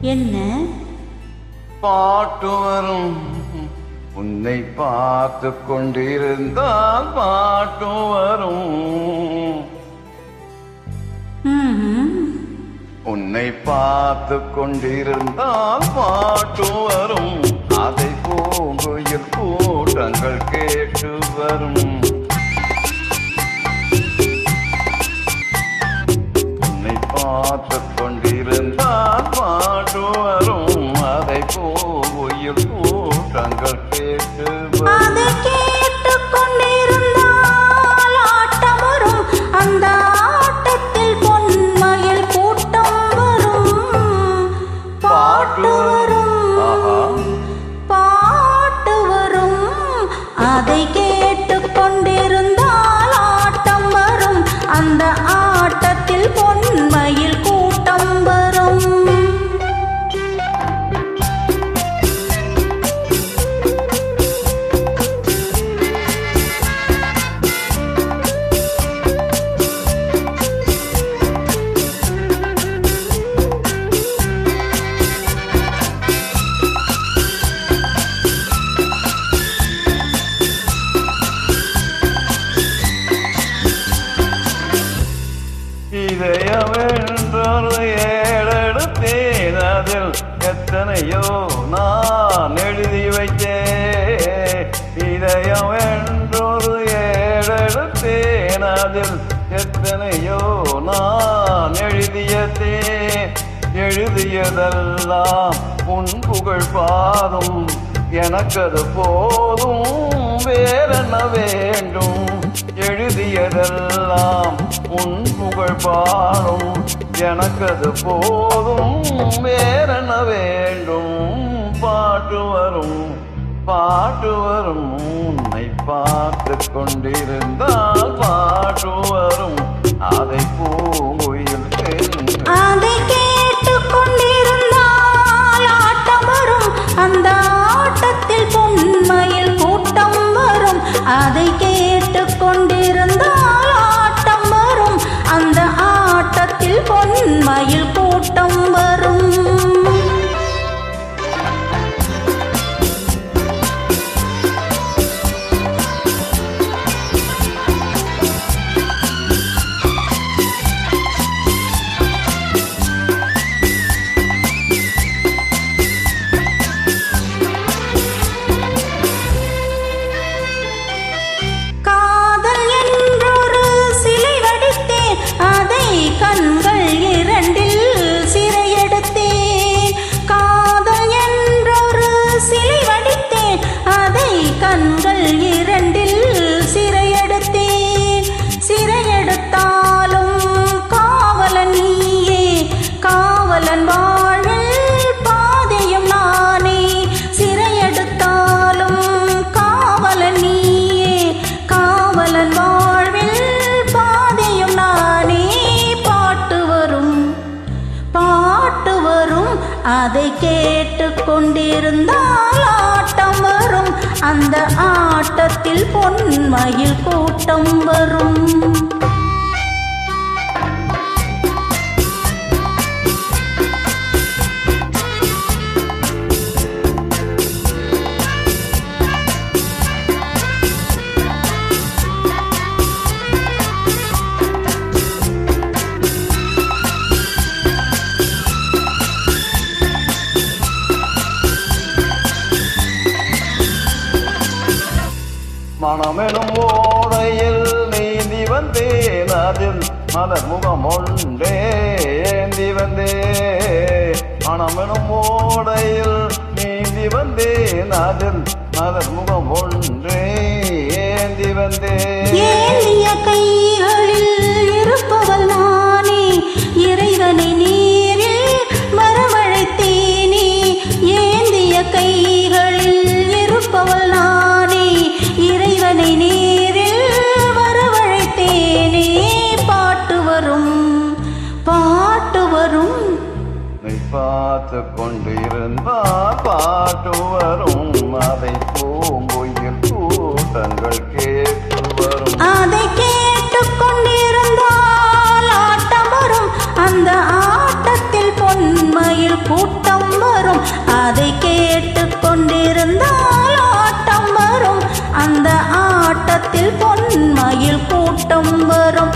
என்ன பாட்டு வரும்? உன்னை பார்த்து கொண்டிருந்தால் பாட்டு வரும். உன்னை பார்த்து கொண்டிருந்தால் பாட்டு வரும். அதை பூங்குயில் கூட்டங்கள் கேட்டு வரும். உன்னை பார்த்து கொண்டிருந்தால் பாட்டு வரும். அதை பூங்குயில் கூட்டங்கள் கேட்டு வரும். அந்த ஆட்டத்தில் பொன்மயில் கூட்டம் வரும். பாட்டு வரும், பாட்டு வரும். அதை கேட்டுக் கொண்டிருந்தால் ஆட்டம் வரும். அந்த ஆட்டத்தில் பொன்மயில் கூட்டம் வரும். இதயமென்றொரு ஏடெடுத்தேன். அதில் எத்தனையோ நான் எழுதி வைத்தேன். இதயமென்றொரு ஏடெடுத்தேன். அதில் எத்தனையோ நான் எழுதியதெல்லாம் உன் புகழ் பாடும். எனக்கது போதும், வேறென்ன வேண்டும்? எழுதியதெல்லாம் உன் புகழ் பாடும். எனக்கது போதும், வேறென்ன வேண்டும்? பாட்டு வரும், பாட்டு வரும். உன்னை பார்த்து கொண்டிருந்தால் பாட்டு வரும். அதை பூங்குயில் அதை கேட்டுக் கொண்டிருந்தால் ஆட்டம் வரும். அந்த ஆட்டத்தில் பொன்மயில் கூட்டம் வரும். அதை கேட்டுக் கொண்டிருந்தால் ஆட்டம் வரும். அந்த ஆட்டத்தில் பொன்மயில் கூட்டம் வரும். கண்கள் இரண்டில் சிறையெடுத்தேன். காதல் என்றொரு சிலை வடித்தேன். அதை கண்கள் இரண்டில் சிறையெடுத்தேன். சிறையெடுத்தாலும் காவலன் நீயே. காவலன் வாழ்வில் பாதையும் நானே. சிறையெடுத்தாலும் காவலன் நீயே. காவலன் வாழ்வில் பாதையும் நானே. பாட்டு வரும். அதை கேட்டுக் கொண்டிருந்தால் ஆட்டம் வரும். அந்த ஆட்டத்தில் பொன்மயில் கூட்டம் வரும். மனமெனும் ஓடையில் நீந்தி வந்தேன். அதில் மலர் முகம் ஒன்றே ஏந்தி வந்தேன். மனமெனும் ஓடையில் நீந்தி வந்தேன். அதில் மலர் முகம் ஒன்றே ஏந்தி வந்தேன். ஏந்திய கைகளில் இருப்பவள் நானே. இறைவனை நீரில் வரவழைத்தேனே. ஏந்திய கைகளில் இருப்பவள் நானே. இறைவனை நேரில் வரவழைத்தேனே. பாட்டு வரும், பாட்டு வரும். நீ பார்த்து கொண்டிருந்தால் பாட்டு வரும். அதை பூங்குயில் கூட்டங்கள் கேட்டு வரும். அதை கேட்டுக் கொண்டிருந்தால் ஆட்டம் வரும். அந்த ஆட்டத்தில் பொன்மயில் கூட்டம் வானத்தில் பொன்மயில் கூட்டம் வரும்.